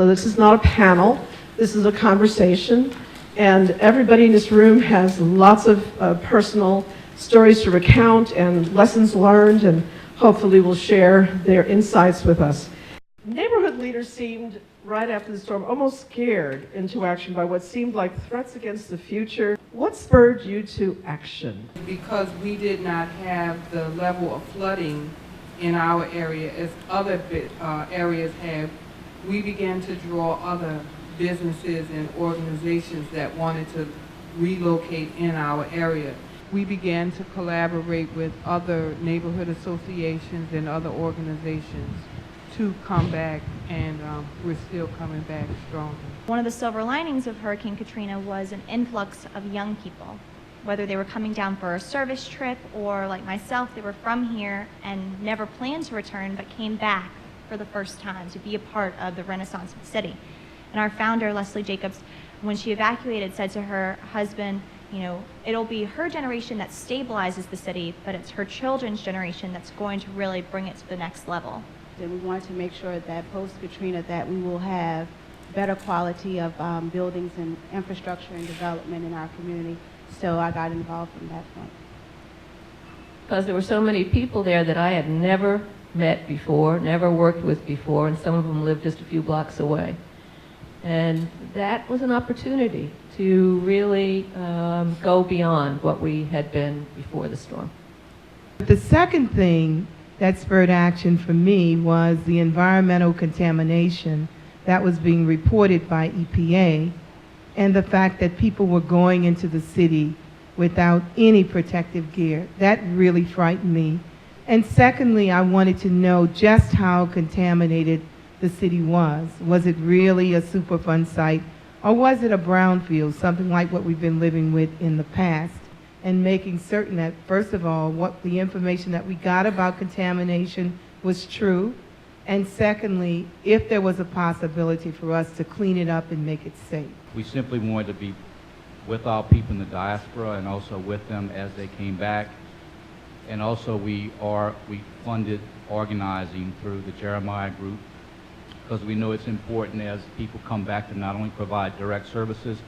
So this is not a panel, this is a conversation, and everybody in this room has lots of personal stories to recount and lessons learned, and hopefully will share their insights with us. Neighborhood leaders seemed, right after the storm, almost scared into action by what seemed like threats against the future. What spurred you to action? Because we did not have the level of flooding in our area as other areas have, we began to draw other businesses and organizations that wanted to relocate in our area. We began to collaborate with other neighborhood associations and other organizations to come back, and we're still coming back stronger. One of the silver linings of Hurricane Katrina was an influx of young people, whether they were coming down for a service trip or, like myself, they were from here and never planned to return but came back for the first time to be a part of the renaissance of the city. And our founder, Leslie Jacobs, when she evacuated, said to her husband, you know, it'll be her generation that stabilizes the city, but it's her children's generation that's going to really bring it to the next level. And we wanted to make sure that post-Katrina that we will have better quality of buildings and infrastructure and development in our community. So I got involved from that point. Because there were so many people there that I had never met before, never worked with before, and some of them lived just a few blocks away. And that was an opportunity to really go beyond what we had been before the storm. The second thing that spurred action for me was the environmental contamination that was being reported by EPA, and the fact that people were going into the city without any protective gear. That really frightened me. And secondly, I wanted to know just how contaminated the city was. Was it really a Superfund site, or was it a brownfield, something like what we've been living with in the past? And making certain that, first of all, what the information that we got about contamination was true, and secondly, if there was a possibility for us to clean it up and make it safe. We simply wanted to be with our people in the diaspora and also with them as they came back. And also we funded organizing through the Jeremiah Group, because we know it's important as people come back to not only provide direct services,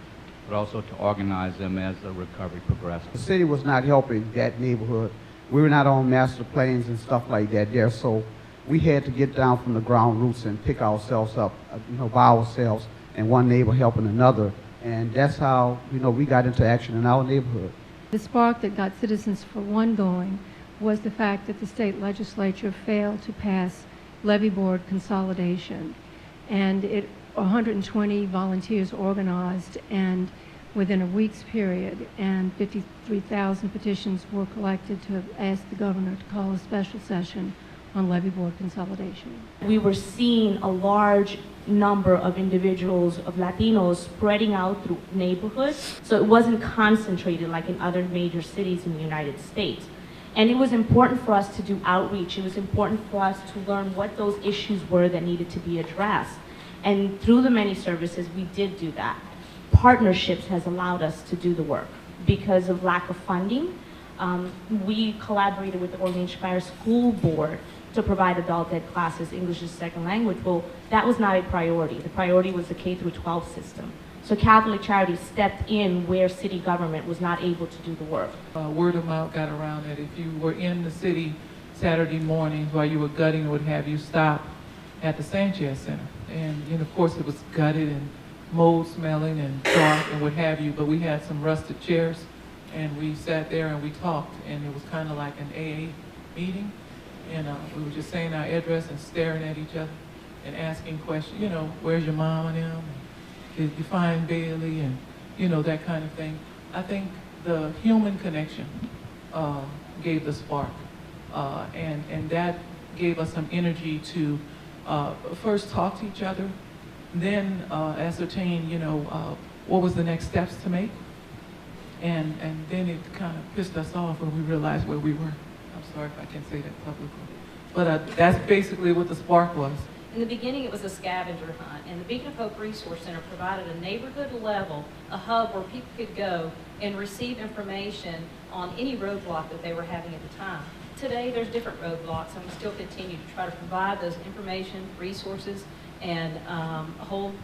but also to organize them as the recovery progresses. The city was not helping that neighborhood. We were not on master plans and stuff like that there, so we had to get down from the ground roots and pick ourselves up, by ourselves, and one neighbor helping another. And that's how, we got into action in our neighborhood. The spark that got Citizens for One going was the fact that the state legislature failed to pass levy board consolidation. And 120 volunteers organized, and within a week's period, and 53,000 petitions were collected to ask the governor to call a special session on levy board consolidation. We were seeing a large number of individuals, of Latinos, spreading out through neighborhoods, so it wasn't concentrated like in other major cities in the United States. And it was important for us to do outreach. It was important for us to learn what those issues were that needed to be addressed. And through the many services, we did do that. Partnerships has allowed us to do the work. Because of lack of funding, we collaborated with the Orleans Shire School Board to provide adult ed classes, English as a second language. Well, that was not a priority. The priority was the K-12 system. So Catholic Charities stepped in where city government was not able to do the work. Word of mouth got around that if you were in the city Saturday mornings while you were gutting, would have you stop at the Sanchez Center. And of course it was gutted and mold smelling and dark and what have you, but we had some rusted chairs and we sat there and we talked, and it was kind of like an AA meeting, and we were just saying our address and staring at each other and asking questions, where's your mom and them? Did you find Bailey? And that kind of thing. I think the human connection gave the spark, and that gave us some energy to first talk to each other, then ascertain, what was the next steps to make, and then it kind of pissed us off when we realized where we were. I'm sorry if I can't say that publicly, but that's basically what the spark was. In the beginning, it was a scavenger hunt, and the Beacon of Hope Resource Center provided a neighborhood level, a hub where people could go and receive information on any roadblock that they were having at the time. Today, there's different roadblocks, and we still continue to try to provide those information, resources, and hold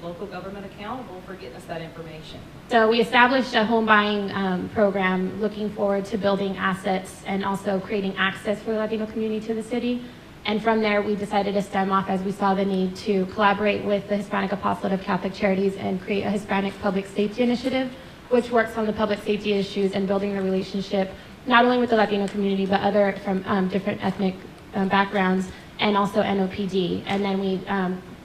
local government accountable for getting us that information. So we established a home buying program looking forward to building assets and also creating access for the Latino community to the city. And from there, we decided to stem off as we saw the need to collaborate with the Hispanic Apostolate of Catholic Charities and create a Hispanic Public Safety Initiative, which works on the public safety issues and building the relationship, not only with the Latino community, but other from different ethnic backgrounds, and also NOPD. And then we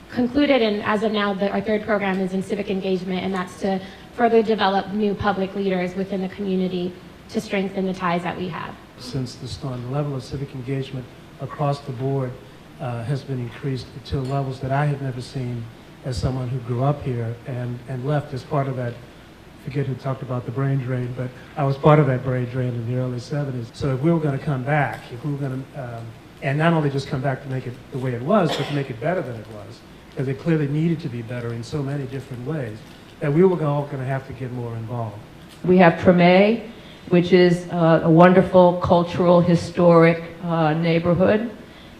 concluded, and as of now, our third program is in civic engagement, and that's to further develop new public leaders within the community to strengthen the ties that we have. Since the storm, the level of civic engagement across the board has been increased to levels that I had never seen as someone who grew up here and left as part of that. I forget who talked about the brain drain, but I was part of that brain drain in the early 70s. So if we were going to come back, if we were going to, and not only just come back to make it the way it was, but to make it better than it was, because it clearly needed to be better in so many different ways, that we were all going to have to get more involved. We have Treme, which is a wonderful cultural, historic neighborhood.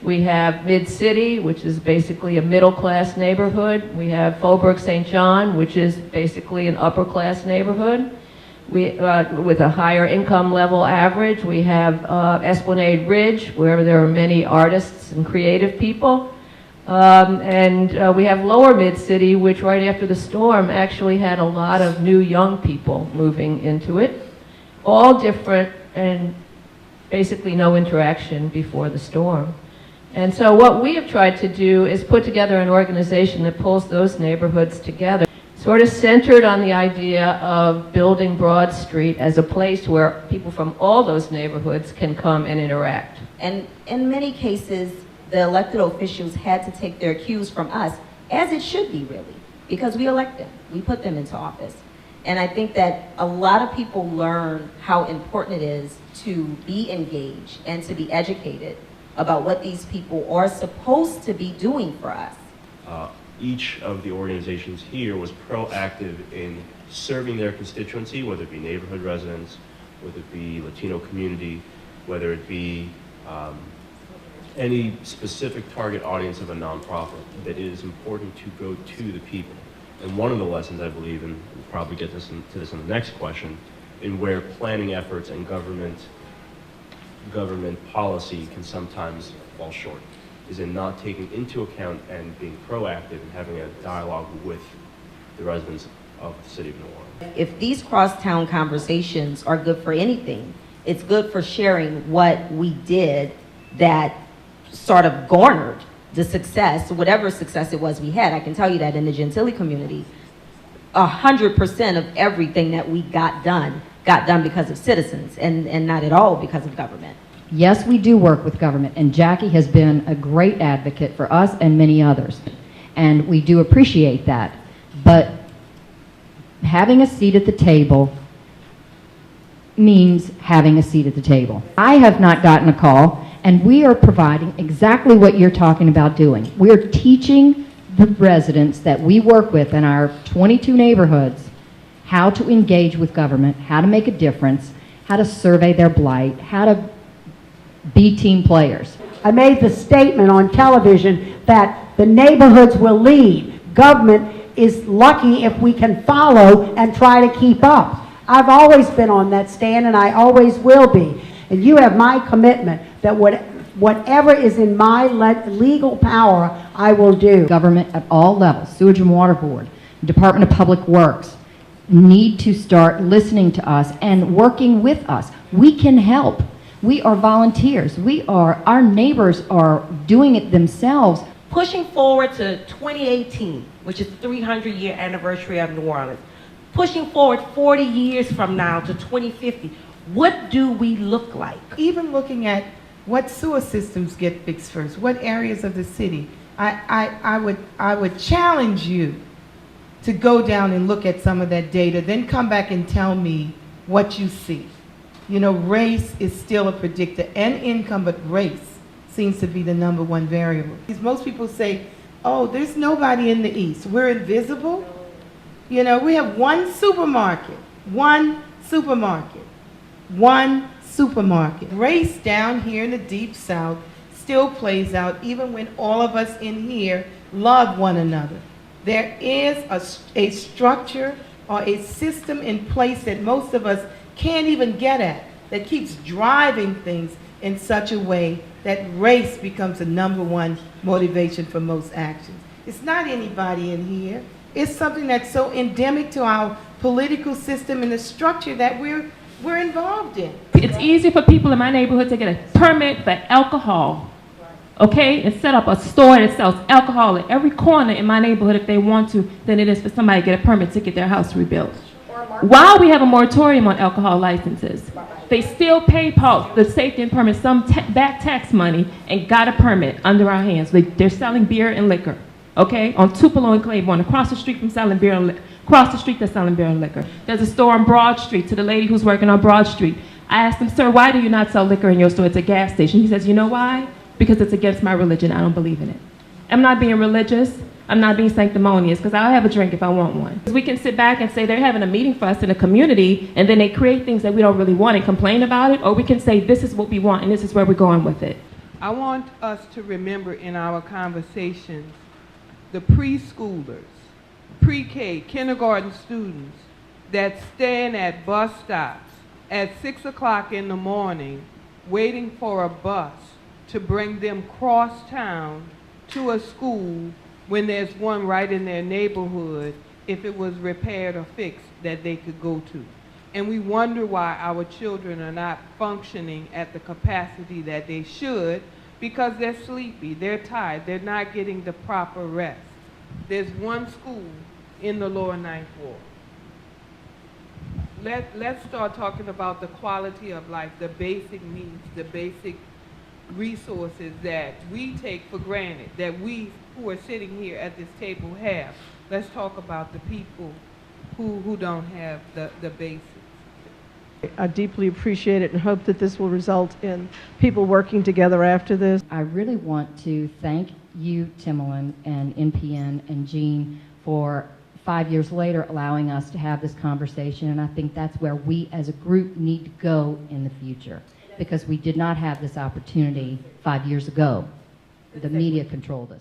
We have Mid-City, which is basically a middle-class neighborhood. We have Faubourg St. John, which is basically an upper-class neighborhood. We, with a higher income level average. We have Esplanade Ridge, where there are many artists and creative people. And we have Lower Mid-City, which right after the storm actually had a lot of new young people moving into it. All different and basically no interaction before the storm. And so what we have tried to do is put together an organization that pulls those neighborhoods together, sort of centered on the idea of building Broad Street as a place where people from all those neighborhoods can come and interact. And in many cases, the elected officials had to take their cues from us, as it should be really, because we elect them, we put them into office. And I think that a lot of people learn how important it is to be engaged and to be educated about what these people are supposed to be doing for us. Each of the organizations here was proactive in serving their constituency, whether it be neighborhood residents, whether it be Latino community, whether it be any specific target audience of a nonprofit, that it is important to go to the people. And one of the lessons I believe, and we'll probably get to this in the next question, in where planning efforts and government policy can sometimes fall short, is in not taking into account and being proactive and having a dialogue with the residents of the city of New Orleans. If these crosstown conversations are good for anything, it's good for sharing what we did that sort of garnered the success, whatever success it was we had. I can tell you that in the Gentilly community, 100% of everything that we got done because of citizens and not at all because of government. Yes, we do work with government, and Jackie has been a great advocate for us and many others, and we do appreciate that. But having a seat at the table means having a seat at the table. I have not gotten a call, and we are providing exactly what you're talking about doing. We are teaching the residents that we work with in our 22 neighborhoods how to engage with government, how to make a difference, how to survey their blight, how to be team players. I made the statement on television that the neighborhoods will lead. Government is lucky if we can follow and try to keep up. I've always been on that stand, and I always will be. And you have my commitment that whatever is in my legal power, I will do. Government at all levels, Sewage and Water Board, Department of Public Works, need to start listening to us and working with us. We can help. We are volunteers. Our neighbors are doing it themselves. Pushing forward to 2018, which is the 300-year anniversary of New Orleans. Pushing forward 40 years from now to 2050. What do we look like? Even looking at what sewer systems get fixed first, what areas of the city, I would challenge you to go down and look at some of that data, then come back and tell me what you see. You know, race is still a predictor, and income, but race seems to be the #1 variable. Most people say, oh, there's nobody in the East. We're invisible. You know, we have one supermarket. Race down here in the Deep South still plays out, even when all of us in here love one another. There is a structure or a system in place that most of us can't even get at, that keeps driving things in such a way that race becomes the #1 motivation for most actions. It's not anybody in here. It's something that's so endemic to our political system and the structure that we're involved in. It's easy for people in my neighborhood to get a permit for alcohol, okay, and set up a store that sells alcohol at every corner in my neighborhood if they want to, than it is for somebody to get a permit to get their house rebuilt. While we have a moratorium on alcohol licenses, they still pay the safety and permit some back tax money and got a permit under our hands. They're selling beer and liquor, okay, on Tupelo and Claiborne, across the street from selling beer and liquor. Across the street, they're selling beer and liquor. There's a store on Broad Street, to the lady who's working on Broad Street. I asked him, sir, why do you not sell liquor in your store? It's a gas station. He says, you know why? Because it's against my religion. I don't believe in it. I'm not being religious. I'm not being sanctimonious, because I'll have a drink if I want one. We can sit back and say they're having a meeting for us in a community, and then they create things that we don't really want and complain about it, or we can say this is what we want and this is where we're going with it. I want us to remember in our conversations the preschoolers, pre-K, kindergarten students that stand at bus stops at 6 o'clock in the morning waiting for a bus to bring them cross town to a school when there's one right in their neighborhood, if it was repaired or fixed, that they could go to. And we wonder why our children are not functioning at the capacity that they should, because they're sleepy, they're tired, they're not getting the proper rest. There's one school in the lower Ninth Ward. Let's start talking about the quality of life, the basic needs, the basic resources that we take for granted, that we who are sitting here at this table have. Let's talk about the people who don't have the basics. I deeply appreciate it and hope that this will result in people working together after this. I really want to thank you, Timolin, and NPN and Jean for 5 years later allowing us to have this conversation, and I think that's where we as a group need to go in the future, because we did not have this opportunity 5 years ago. The media controlled us.